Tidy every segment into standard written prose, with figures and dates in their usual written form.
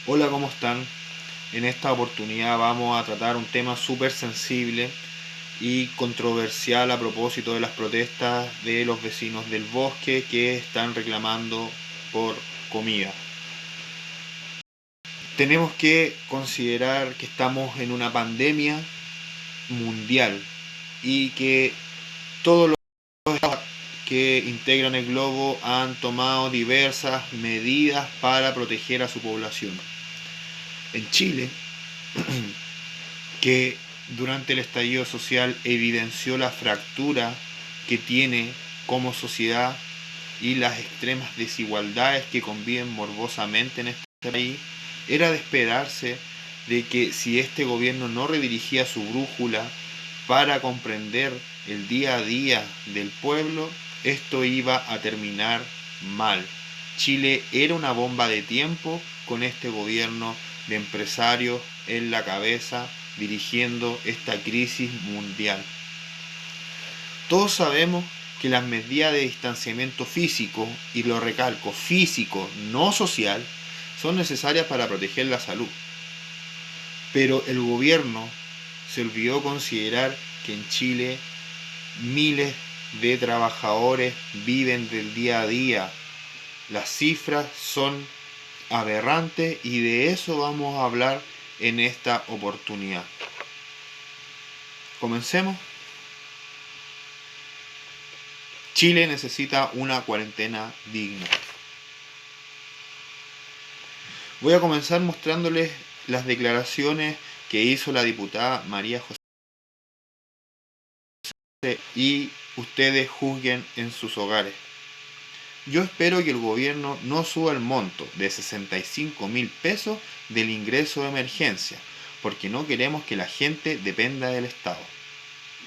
Hola, ¿cómo están? En esta oportunidad vamos a tratar un tema súper sensible y controversial a propósito de las protestas de los vecinos del bosque que están reclamando por comida. Tenemos que considerar que estamos en una pandemia mundial y que todos los estados que integran el globo han tomado diversas medidas para proteger a su población. En Chile, que durante el estallido social evidenció la fractura que tiene como sociedad y las extremas desigualdades que conviven morbosamente en este país, era de esperarse de que si este gobierno no redirigía su brújula para comprender el día a día del pueblo, esto iba a terminar mal. Chile era una bomba de tiempo con este gobierno de empresarios en la cabeza dirigiendo esta crisis mundial. Todos sabemos que las medidas de distanciamiento físico, y lo recalco, físico, no social, son necesarias para proteger la salud. Pero el gobierno se olvidó considerar que en Chile miles de trabajadores viven del día a día. Las cifras son aberrantes y de eso vamos a hablar en esta oportunidad. Comencemos. Chile necesita una cuarentena digna. Voy a comenzar mostrándoles las declaraciones que hizo la diputada María José y ustedes juzguen en sus hogares. Yo espero que el gobierno no suba el monto de 65.000 pesos del ingreso de emergencia, porque no queremos que la gente dependa del Estado.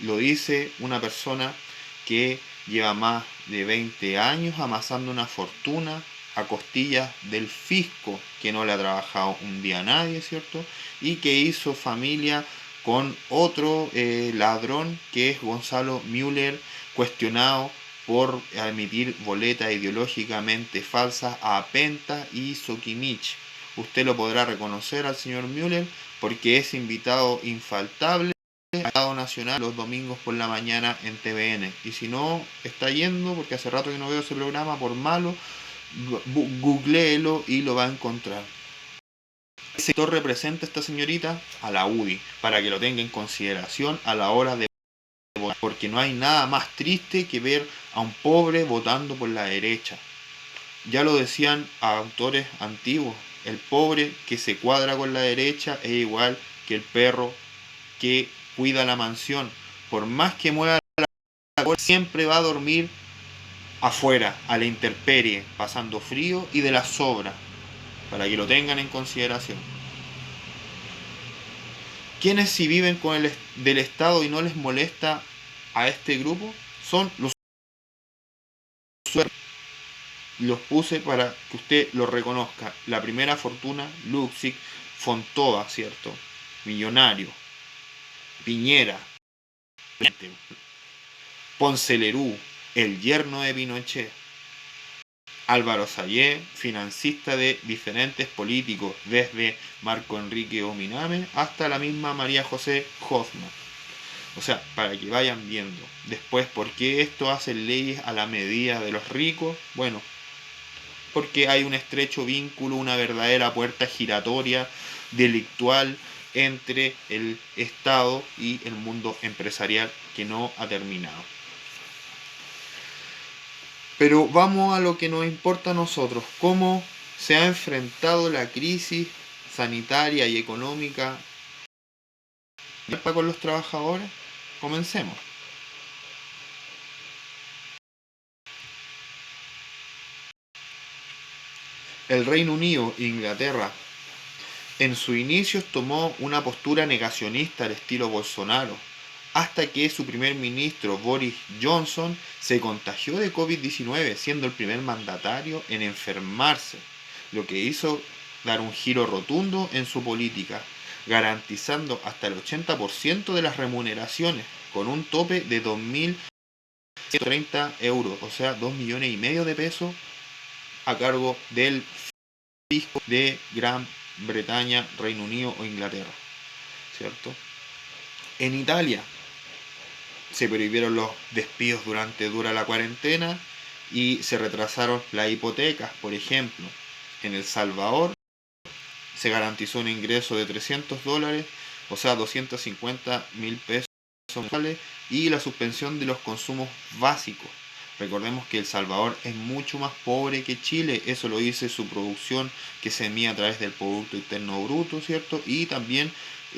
Lo dice una persona que lleva más de 20 años amasando una fortuna a costillas del fisco, que no le ha trabajado un día a nadie, ¿cierto? Y que hizo familia con otro ladrón que es Gonzalo Müller, cuestionado por emitir boletas ideológicamente falsas a Penta y Sokimich. Usted lo podrá reconocer al señor Müller porque es invitado infaltable al Estado Nacional los domingos por la mañana en TVN. Y si no está yendo, porque hace rato que no veo ese programa, por malo, googleelo y lo va a encontrar. ¿Qué sector representa esta señorita? A la UDI, para que lo tenga en consideración a la hora de votar, porque no hay nada más triste que ver a un pobre votando por la derecha. Ya lo decían autores antiguos, el pobre que se cuadra con la derecha es igual que el perro que cuida la mansión. Por más que mueva la cola, siempre va a dormir afuera, a la intemperie, pasando frío y de la sobra, para que lo tengan en consideración. Quienes si viven con el del Estado y no les molesta a este grupo son los suertes. Los puse para que usted lo reconozca. La primera fortuna, Luxic, Fontova, ¿cierto? Millonario, Piñera, Ponce Lerú, el yerno de Pinochet, Álvaro Sayé, financista de diferentes políticos, desde Marco Enrique Ominame hasta la misma María José Hoffman. O sea, para que vayan viendo. Después, ¿por qué esto hace leyes a la medida de los ricos? Bueno, porque hay un estrecho vínculo, una verdadera puerta giratoria delictual entre el Estado y el mundo empresarial que no ha terminado. Pero vamos a lo que nos importa a nosotros, cómo se ha enfrentado la crisis sanitaria y económica con los trabajadores. Comencemos. El Reino Unido e Inglaterra en sus inicios tomó una postura negacionista al estilo Bolsonaro, hasta que su primer ministro Boris Johnson se contagió de COVID-19, siendo el primer mandatario en enfermarse, lo que hizo dar un giro rotundo en su política, garantizando hasta el 80% de las remuneraciones, con un tope de 2.130 euros, o sea, 2,5 millones de pesos a cargo del fisco de Gran Bretaña, Reino Unido o Inglaterra, ¿cierto? En Italia se prohibieron los despidos durante la cuarentena y se retrasaron las hipotecas, por ejemplo. En El Salvador se garantizó un ingreso de $300, o sea, 250.000 pesos mensuales, y la suspensión de los consumos básicos. Recordemos que El Salvador es mucho más pobre que Chile, eso lo dice su producción que se mide a través del Producto Interno Bruto, ¿cierto? Y también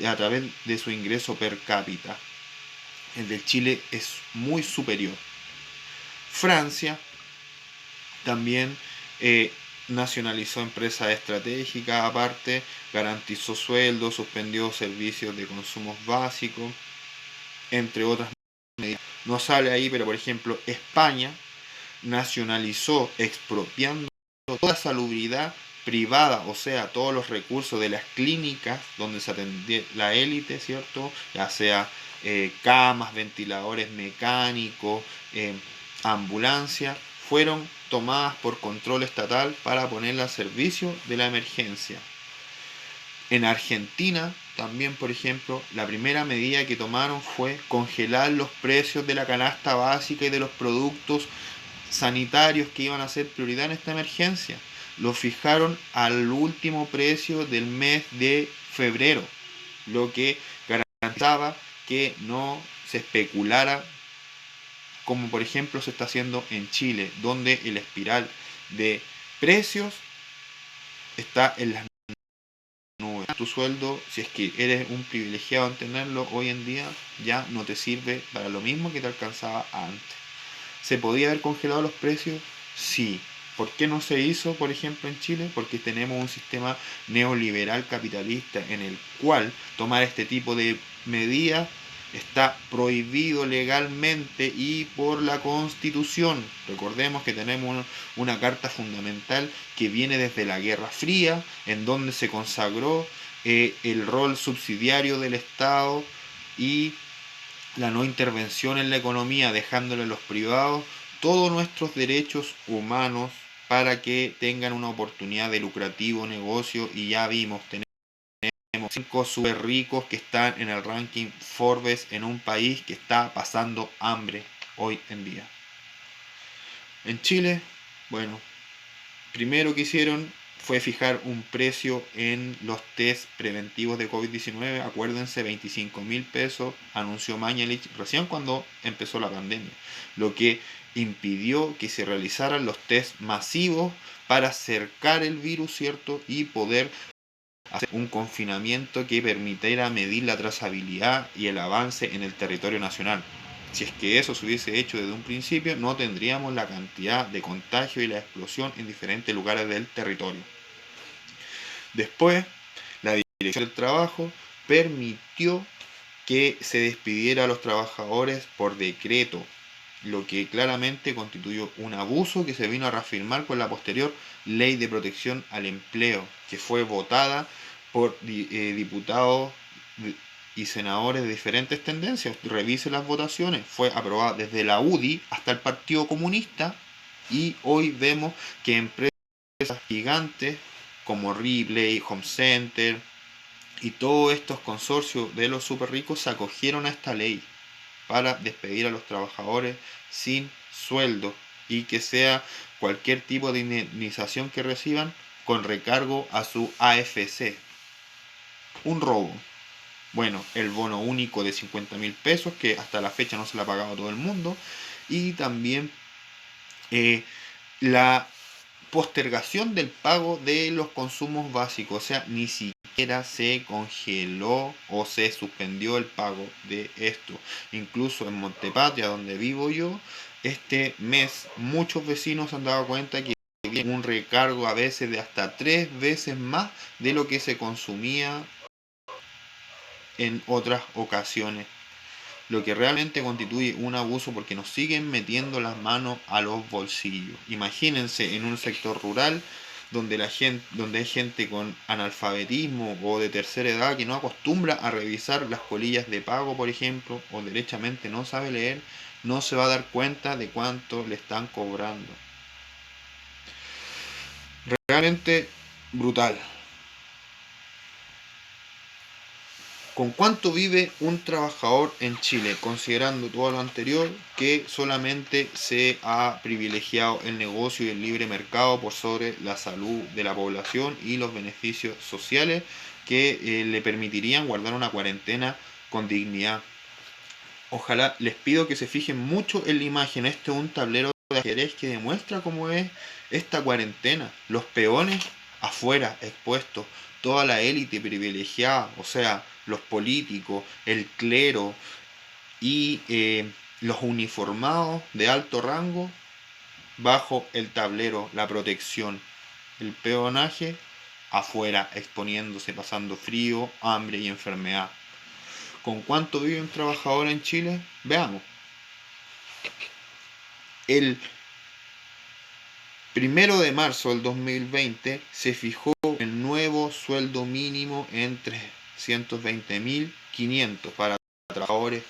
a través de su ingreso per cápita. El de Chile es muy superior. Francia también nacionalizó empresas estratégicas, aparte garantizó sueldos, suspendió servicios de consumos básicos, entre otras medidas. No sale ahí, pero por ejemplo España nacionalizó expropiando toda salubridad privada, o sea, todos los recursos de las clínicas donde se atendía la élite, ¿cierto? Ya sea camas, ventiladores mecánicos, ambulancia, fueron tomadas por control estatal para ponerla al servicio de la emergencia. En Argentina también, por ejemplo, la primera medida que tomaron fue congelar los precios de la canasta básica y de los productos sanitarios que iban a ser prioridad en esta emergencia. Lo fijaron al último precio del mes de febrero, lo que garantizaba que no se especulara como por ejemplo se está haciendo en Chile, donde el espiral de precios está en las nubes. Tu sueldo, si es que eres un privilegiado en tenerlo hoy en día, ya no te sirve para lo mismo que te alcanzaba antes. ¿Se podía haber congelado los precios? Sí. ¿Por qué no se hizo, por ejemplo, en Chile? Porque tenemos un sistema neoliberal capitalista en el cual tomar este tipo de medidas está prohibido legalmente y por la Constitución. Recordemos que tenemos una carta fundamental que viene desde la Guerra Fría, en donde se consagró el rol subsidiario del Estado y la no intervención en la economía, dejándole a los privados todos nuestros derechos humanos para que tengan una oportunidad de lucrativo negocio. Y ya vimos, tenemos 5 super ricos que están en el ranking Forbes en un país que está pasando hambre hoy en día. En Chile, bueno, primero que hicieron fue fijar un precio en los test preventivos de COVID-19. Acuérdense, 25.000 pesos, anunció Mañalich recién cuando empezó la pandemia, lo que impidió que se realizaran los test masivos para cercar el virus, ¿cierto? Y poder hacer un confinamiento que permitiera medir la trazabilidad y el avance en el territorio nacional. Si es que eso se hubiese hecho desde un principio, no tendríamos la cantidad de contagio y la explosión en diferentes lugares del territorio. Después, la Dirección del Trabajo permitió que se despidiera a los trabajadores por decreto, lo que claramente constituyó un abuso que se vino a reafirmar con la posterior Ley de Protección al Empleo, que fue votada por diputados y senadores de diferentes tendencias. Revise las votaciones, fue aprobada desde la UDI hasta el Partido Comunista, y hoy vemos que empresas gigantes como Ripley, Home Center y todos estos consorcios de los super ricos se acogieron a esta ley para despedir a los trabajadores sin sueldo y que sea cualquier tipo de indemnización que reciban con recargo a su AFC. Un robo. Bueno, el bono único de 50.000 pesos, que hasta la fecha no se le ha pagado a todo el mundo. Y también la postergación del pago de los consumos básicos. O sea, ni siquiera se congeló o se suspendió el pago de esto. Incluso en Montepatria, donde vivo yo, este mes muchos vecinos han dado cuenta que había un recargo a veces de hasta 3 veces más de lo que se consumía en otras ocasiones, lo que realmente constituye un abuso porque nos siguen metiendo las manos a los bolsillos. Imagínense en un sector rural donde hay gente con analfabetismo o de tercera edad que no acostumbra a revisar las colillas de pago, por ejemplo, o derechamente no sabe leer, no se va a dar cuenta de cuánto le están cobrando. Realmente brutal. ¿Con cuánto vive un trabajador en Chile? Considerando todo lo anterior, que solamente se ha privilegiado el negocio y el libre mercado por sobre la salud de la población y los beneficios sociales que le permitirían guardar una cuarentena con dignidad. Ojalá, les pido que se fijen mucho en la imagen. Este es un tablero de ajedrez que demuestra cómo es esta cuarentena. Los peones afuera, expuestos, toda la élite privilegiada, o sea, los políticos, el clero y los uniformados de alto rango bajo el tablero, la protección. El peonaje afuera, exponiéndose, pasando frío, hambre y enfermedad. ¿Con cuánto vive un trabajador en Chile? Veamos. El 1 de marzo del 2020 se fijó el nuevo sueldo mínimo en 320.500 para trabajadores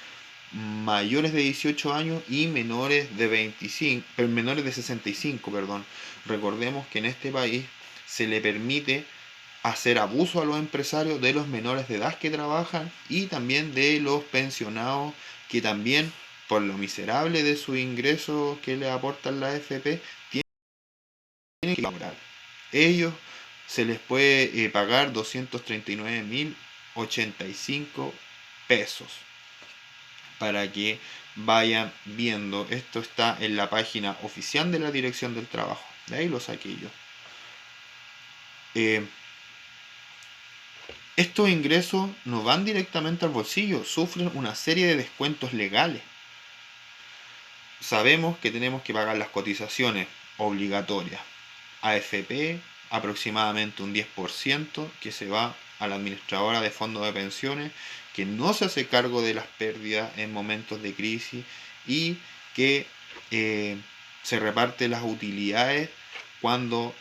mayores de 18 años y menores de 65, perdón. Recordemos que en este país se le permite hacer abuso a los empresarios de los menores de edad que trabajan y también de los pensionados que también, por lo miserable de sus ingresos que le aportan la AFP, tienen que laborar. Ellos se les puede pagar 239.085 pesos para que vayan viendo. Esto está en la página oficial de la Dirección del Trabajo. De ahí lo saqué yo. Estos ingresos no van directamente al bolsillo, sufren una serie de descuentos legales. Sabemos que tenemos que pagar las cotizaciones obligatorias. AFP, aproximadamente un 10% que se va a la administradora de fondos de pensiones, que no se hace cargo de las pérdidas en momentos de crisis y que se reparte las utilidades cuando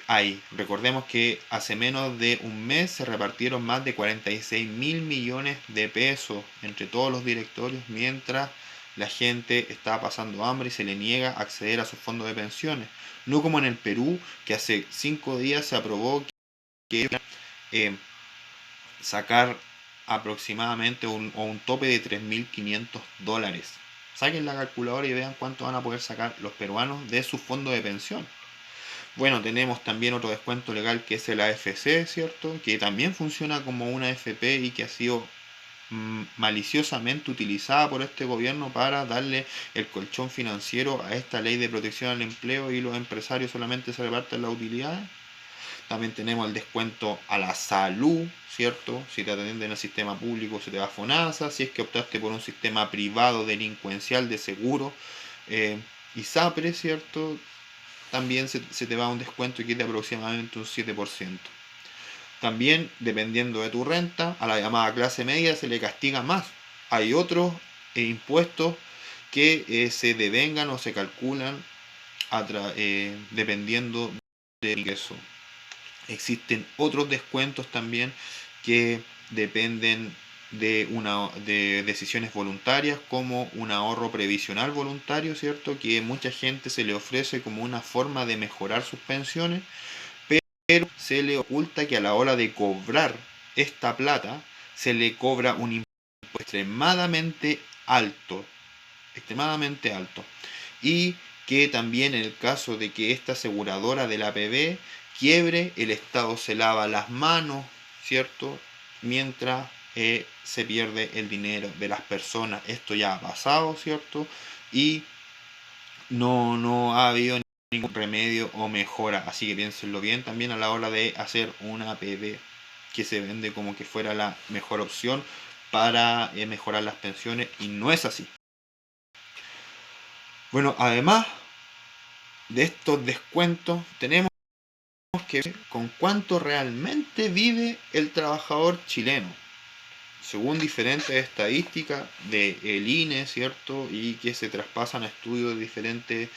hay. Recordemos que hace menos de un mes se repartieron más de 46.000 millones de pesos entre todos los directorios, mientras la gente está pasando hambre y se le niega acceder a sus fondos de pensiones. No como en el Perú, que hace 5 días se aprobó que sacar aproximadamente un tope de $3.500. Saquen la calculadora y vean cuánto van a poder sacar los peruanos de su fondo de pensión. Bueno, tenemos también otro descuento legal que es el AFC, ¿cierto? Que también funciona como una AFP y que ha sido maliciosamente utilizada por este gobierno para darle el colchón financiero a esta ley de protección al empleo y los empresarios solamente se reparten las utilidades. También tenemos el descuento a la salud, ¿cierto? Si te atienden en el sistema público se te va FONASA, si es que optaste por un sistema privado delincuencial de seguro ISAPRE, ¿cierto? También se te va un descuento que es de aproximadamente un 7%. También, dependiendo de tu renta, a la llamada clase media se le castiga más. Hay otros impuestos que se devengan o se calculan dependiendo del ingreso. Existen otros descuentos también que dependen de decisiones voluntarias, como un ahorro previsional voluntario, ¿cierto? Que mucha gente se le ofrece como una forma de mejorar sus pensiones, pero se le oculta que a la hora de cobrar esta plata se le cobra un impuesto extremadamente alto, y que también en el caso de que esta aseguradora de la APB quiebre, el Estado se lava las manos, ¿cierto? Mientras se pierde el dinero de las personas. Esto ya ha pasado, ¿cierto? Y no ha habido ningún remedio o mejora, así que piénsenlo bien también a la hora de hacer una APB que se vende como que fuera la mejor opción para mejorar las pensiones, y no es así. Bueno, además de estos descuentos, tenemos que ver con cuánto realmente vive el trabajador chileno. Según diferentes estadísticas del INE, ¿cierto? Y que se traspasan a estudios de diferentes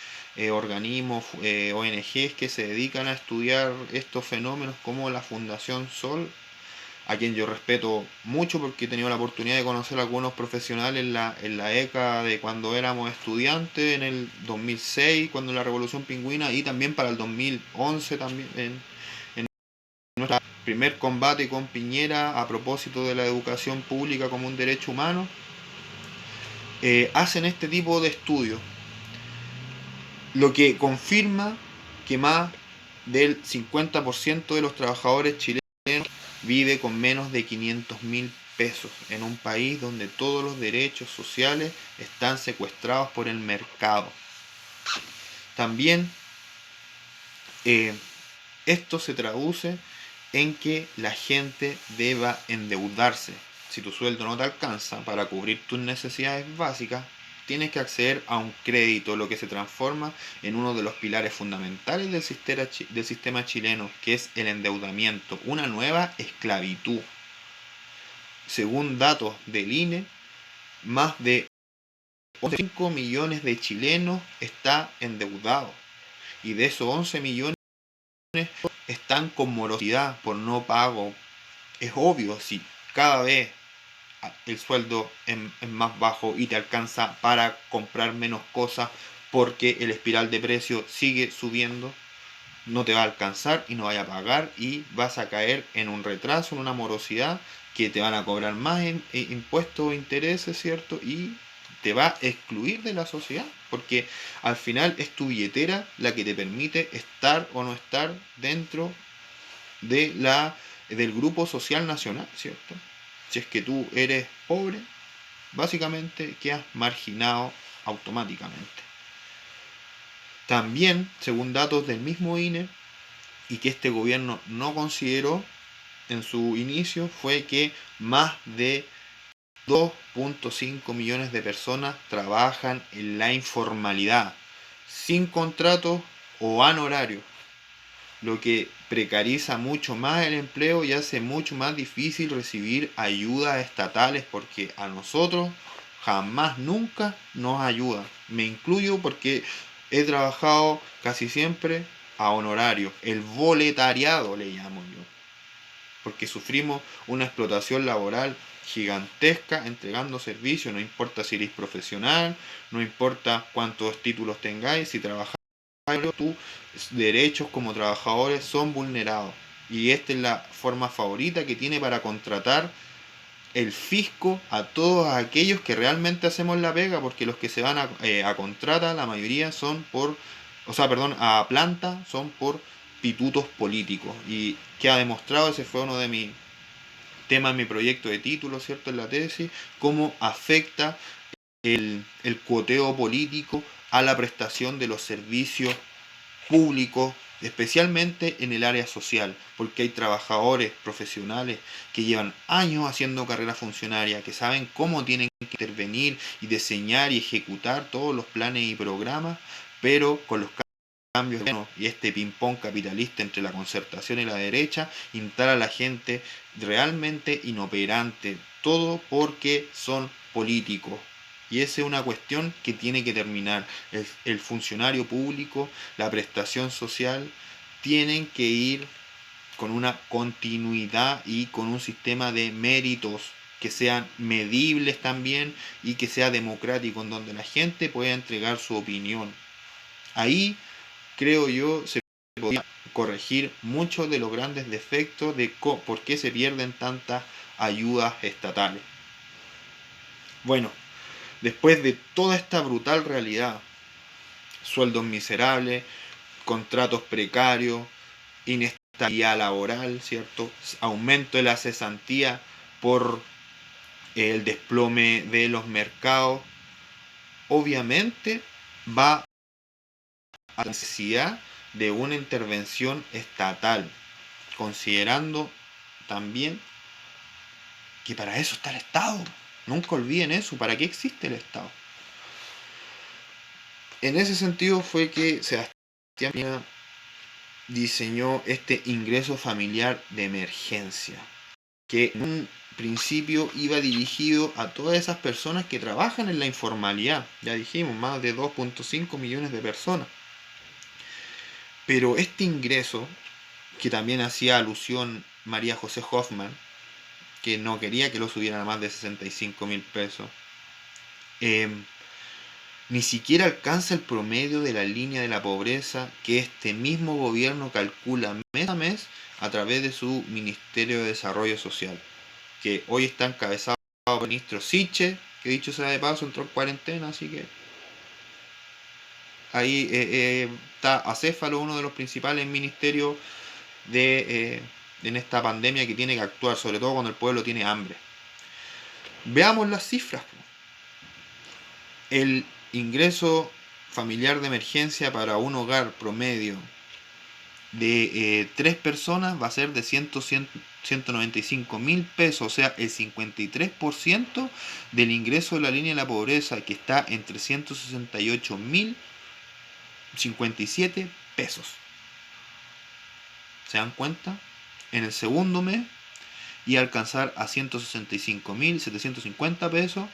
organismos, ONGs que se dedican a estudiar estos fenómenos, como la Fundación Sol, a quien yo respeto mucho porque he tenido la oportunidad de conocer a algunos profesionales en la década de cuando éramos estudiantes, en el 2006, cuando la Revolución Pingüina, y también para el 2011 también en nuestra primer combate con Piñera a propósito de la educación pública como un derecho humano, hacen este tipo de estudios, lo que confirma que más del 50% de los trabajadores chilenos vive con menos de 500.000 pesos en un país donde todos los derechos sociales están secuestrados por el mercado. También esto se traduce en que la gente deba endeudarse. Si tu sueldo no te alcanza para cubrir tus necesidades básicas, tienes que acceder a un crédito, lo que se transforma en uno de los pilares fundamentales del sistema chileno, que es el endeudamiento, una nueva esclavitud. Según datos del INE, más de 5 millones de chilenos están endeudados, y de esos 11 millones están con morosidad por no pago. Es obvio, si cada vez el sueldo es más bajo y te alcanza para comprar menos cosas porque el espiral de precios sigue subiendo, no te va a alcanzar y no vaya a pagar y vas a caer en un retraso, en una morosidad que te van a cobrar más impuestos o intereses, ¿cierto? Y te va a excluir de la sociedad, porque al final es tu billetera la que te permite estar o no estar dentro de del grupo social nacional, ¿cierto? Si es que tú eres pobre, básicamente quedas marginado automáticamente. También, según datos del mismo INE, y que este gobierno no consideró en su inicio, fue que más de 2.5 millones de personas trabajan en la informalidad, sin contrato o horario, lo que precariza mucho más el empleo y hace mucho más difícil recibir ayudas estatales, porque a nosotros jamás, nunca nos ayuda. Me incluyo porque he trabajado casi siempre a honorario, el boletariado le llamo yo, porque sufrimos una explotación laboral gigantesca entregando servicios, no importa si eres profesional, no importa cuántos títulos tengáis, si trabajáis, tus derechos como trabajadores son vulnerados. Y esta es la forma favorita que tiene para contratar el fisco a todos aquellos que realmente hacemos la pega, porque los que se van a contrata, la mayoría son por, a planta, son por pitutos políticos. Y que ha demostrado, ese fue uno de mis temas en mi proyecto de título, ¿cierto? En la tesis, cómo afecta el cuoteo político a la prestación de los servicios públicos, especialmente en el área social, porque hay trabajadores profesionales que llevan años haciendo carrera funcionaria, que saben cómo tienen que intervenir y diseñar y ejecutar todos los planes y programas, pero con los cambios y este ping-pong capitalista entre la concertación y la derecha instala a la gente realmente inoperante, todo porque son políticos. Y esa es una cuestión que tiene que terminar. El funcionario público, la prestación social, tienen que ir con una continuidad y con un sistema de méritos que sean medibles también y que sea democrático, en donde la gente pueda entregar su opinión. Ahí, creo yo, se podría corregir muchos de los grandes defectos de por qué se pierden tantas ayudas estatales. Bueno, después de toda esta brutal realidad, sueldos miserables, contratos precarios, inestabilidad laboral, ¿cierto? Aumento de la cesantía por el desplome de los mercados, obviamente va a la necesidad de una intervención estatal, considerando también que para eso está el Estado. Nunca olviden eso, ¿para qué existe el Estado? En ese sentido fue que Sebastián Piñera diseñó este ingreso familiar de emergencia, que en un principio iba dirigido a todas esas personas que trabajan en la informalidad. Ya dijimos, más de 2.5 millones de personas. Pero este ingreso, que también hacía alusión María José Hoffman, que no quería que lo subieran a más de 65.000 pesos, ni siquiera alcanza el promedio de la línea de la pobreza que este mismo gobierno calcula mes a mes a través de su Ministerio de Desarrollo Social, que hoy está encabezado por el ministro Siche, que dicho sea de paso entró en cuarentena, así que ahí está Acéfalo, uno de los principales ministerios en esta pandemia que tiene que actuar, sobre todo cuando el pueblo tiene hambre. Veamos las cifras. El ingreso familiar de emergencia para un hogar promedio de 3 personas va a ser de 195.000 pesos, o sea, el 53% del ingreso de la línea de la pobreza, que está en 368.057 pesos. ¿Se dan cuenta? En el segundo mes y alcanzar a 165.750 pesos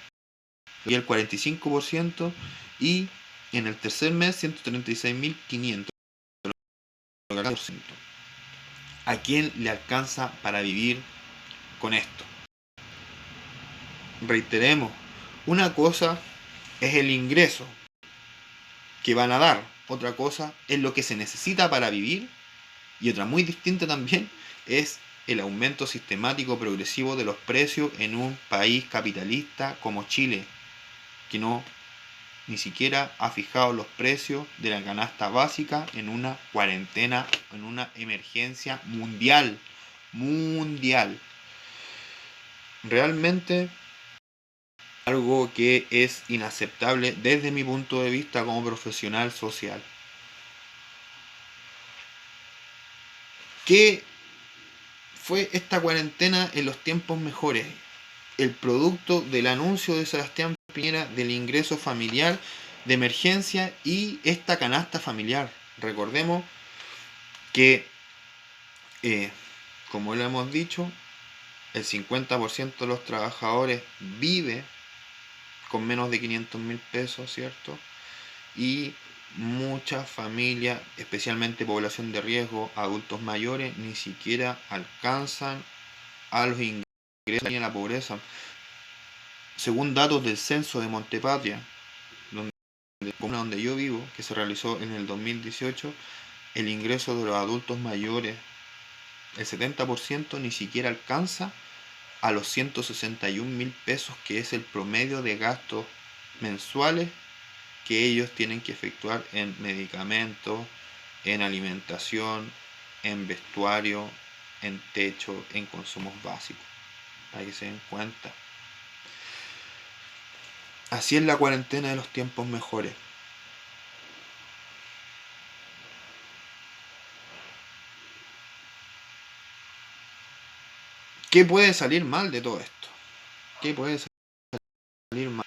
y el 45%, y en el tercer mes 136.500. ¿A quién le alcanza para vivir con esto? Reiteremos, una cosa es el ingreso que van a dar, otra cosa es lo que se necesita para vivir, y otra muy distinta también es el aumento sistemático progresivo de los precios en un país capitalista como Chile, que no ni siquiera ha fijado los precios de la canasta básica en una cuarentena, en una emergencia mundial. Realmente algo que es inaceptable desde mi punto de vista como profesional social. ¿Qué fue esta cuarentena en los tiempos mejores? El producto del anuncio de Sebastián Piñera del ingreso familiar de emergencia y esta canasta familiar. Recordemos que, como lo hemos dicho, el 50% de los trabajadores vive con menos de 500.000 pesos, ¿cierto? Y muchas familias, especialmente población de riesgo, adultos mayores, ni siquiera alcanzan a los ingresos de la pobreza. Según datos del censo de Montepatria, donde yo vivo, que se realizó en el 2018, el ingreso de los adultos mayores, el 70% ni siquiera alcanza a los 161.000 pesos, que es el promedio de gastos mensuales que ellos tienen que efectuar en medicamentos, en alimentación, en vestuario, en techo, en consumos básicos, para que se den cuenta. Así es la cuarentena de los tiempos mejores. ¿Qué puede salir mal de todo esto? ¿Qué puede salir mal?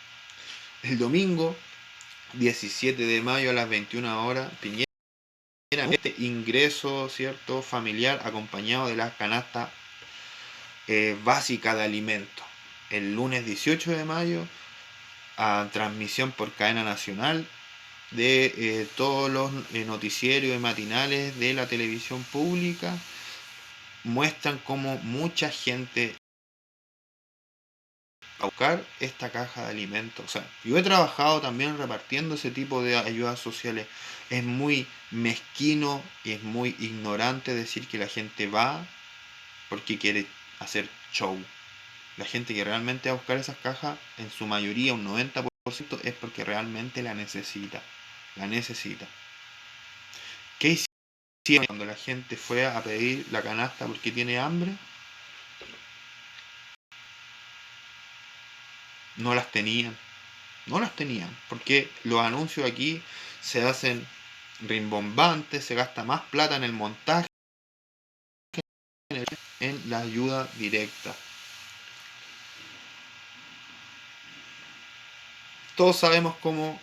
El domingo 17 de mayo a las 21 horas, Piñera este ingreso, ¿cierto?, familiar acompañado de la canasta básica de alimentos. El lunes 18 de mayo, a transmisión por cadena nacional de todos los noticieros y matinales de la televisión pública, muestran cómo mucha gente a buscar esta caja de alimentos. O sea, yo he trabajado también repartiendo ese tipo de ayudas sociales. Es muy mezquino y es muy ignorante decir que la gente va porque quiere hacer show. La gente que realmente va a buscar esas cajas, en su mayoría, un 90%, es porque realmente la necesita. La necesita. ¿Qué hicieron cuando la gente fue a pedir la canasta porque tiene hambre? No las tenían. No las tenían. Porque los anuncios aquí se hacen rimbombantes, se gasta más plata en el montaje, en la ayuda directa. Todos sabemos cómo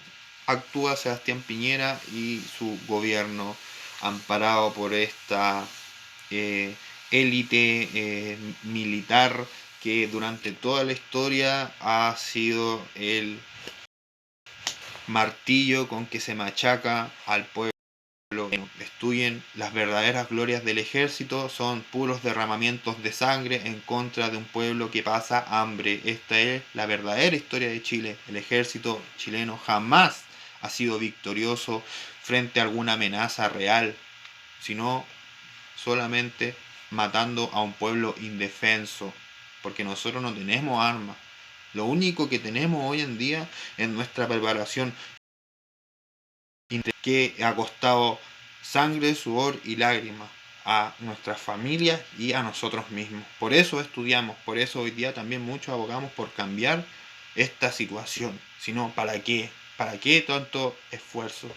actúa Sebastián Piñera y su gobierno, amparado por esta élite militar que durante toda la historia ha sido el martillo con que se machaca al pueblo. Destruyen las verdaderas glorias del ejército, son puros derramamientos de sangre en contra de un pueblo que pasa hambre. Esta es la verdadera historia de Chile. El ejército chileno jamás ha sido victorioso frente a alguna amenaza real, sino solamente matando a un pueblo indefenso, porque nosotros no tenemos armas. Lo único que tenemos hoy en día es nuestra preparación, que ha costado sangre, sudor y lágrimas a nuestras familias y a nosotros mismos. Por eso estudiamos, por eso hoy día también muchos abogamos por cambiar esta situación. Si no, ¿para qué? ¿Para qué tanto esfuerzo?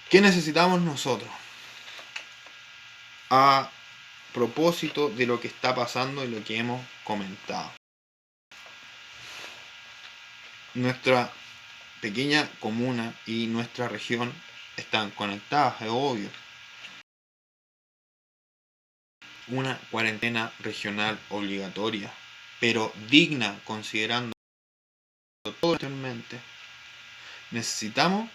¿Qué necesitamos nosotros? A propósito de lo que está pasando y lo que hemos comentado. Nuestra pequeña comuna y nuestra región están conectadas, es obvio. Una cuarentena regional obligatoria, pero digna considerando todo anteriormente. Necesitamos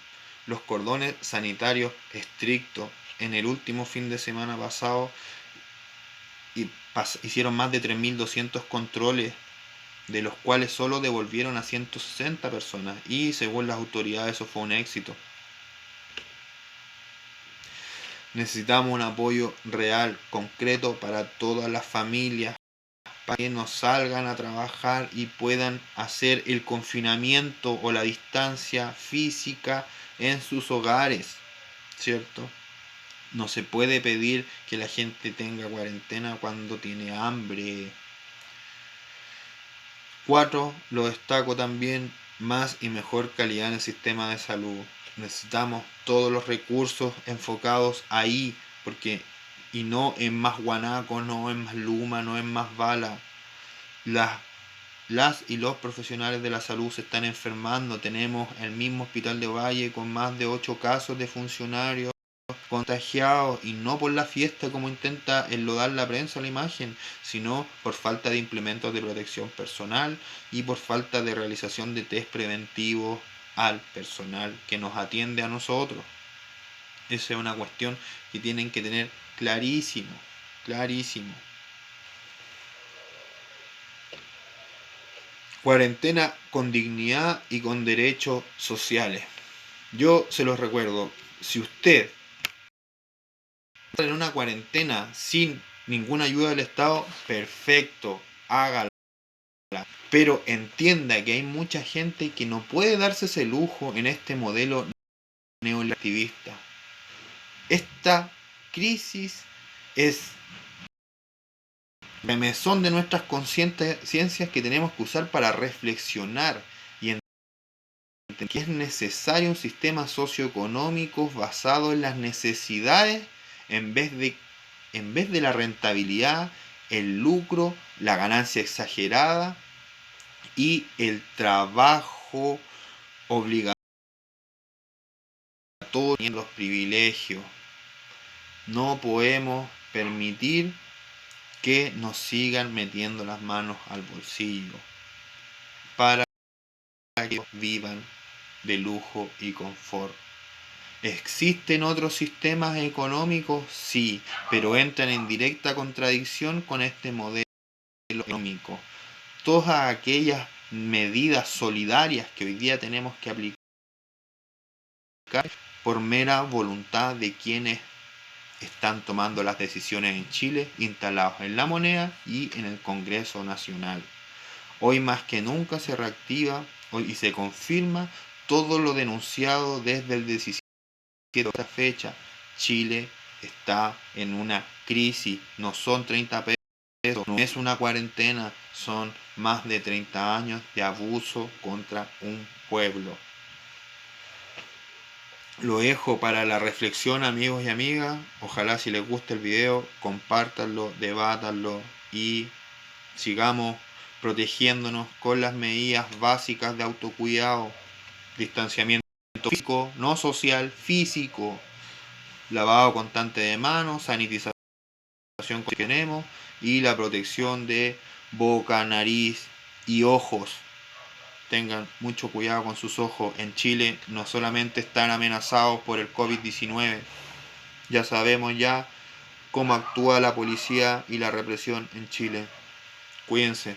los cordones sanitarios estrictos. En el último fin de semana pasado hicieron más de 3.200 controles, de los cuales solo devolvieron a 160 personas, y según las autoridades eso fue un éxito. Necesitamos un apoyo real, concreto para todas las familias, para que no salgan a trabajar y puedan hacer el confinamiento o la distancia física en sus hogares, ¿cierto? No se puede pedir que la gente tenga cuarentena cuando tiene hambre. 4. Lo destaco también, más y mejor calidad en el sistema de salud. Necesitamos todos los recursos enfocados ahí, y no en más guanaco, no en más luma, no en más bala. Las y los profesionales de la salud se están enfermando. Tenemos el mismo hospital de Valle con más de 8 casos de funcionarios contagiados, y no por la fiesta como intenta enlodar la prensa la imagen, sino por falta de implementos de protección personal y por falta de realización de test preventivos al personal que nos atiende a nosotros. Esa es una cuestión que tienen que tener clarísimo. Cuarentena con dignidad y con derechos sociales. Yo se los recuerdo, si usted está en una cuarentena sin ninguna ayuda del Estado, perfecto, hágalo. Pero entienda que hay mucha gente que no puede darse ese lujo en este modelo neoliberalista. Esta crisis es remesón de nuestras conciencias que tenemos que usar para reflexionar y entender que es necesario un sistema socioeconómico basado en las necesidades en vez de la rentabilidad, el lucro, la ganancia exagerada y el trabajo obligatorio, y los privilegios. No podemos permitir que nos sigan metiendo las manos al bolsillo para que vivan de lujo y confort. ¿Existen otros sistemas económicos? Sí, pero entran en directa contradicción con este modelo económico. Todas aquellas medidas solidarias que hoy día tenemos que aplicar por mera voluntad de quienes están tomando las decisiones en Chile, instalados en la moneda y en el Congreso Nacional. Hoy más que nunca se reactiva y se confirma todo lo denunciado desde el 17 de esta fecha. Chile está en una crisis, no son 30 pesos, no es una cuarentena, son más de 30 años de abuso contra un pueblo. Lo dejo para la reflexión, amigos y amigas. Ojalá, si les gusta el video, compártanlo, debátanlo y sigamos protegiéndonos con las medidas básicas de autocuidado: distanciamiento físico, no social, físico, lavado constante de manos, sanitización que tenemos, y la protección de boca, nariz y ojos. Tengan mucho cuidado con sus ojos. En Chile no solamente están amenazados por el COVID-19, ya sabemos ya cómo actúa la policía y la represión en Chile. Cuídense.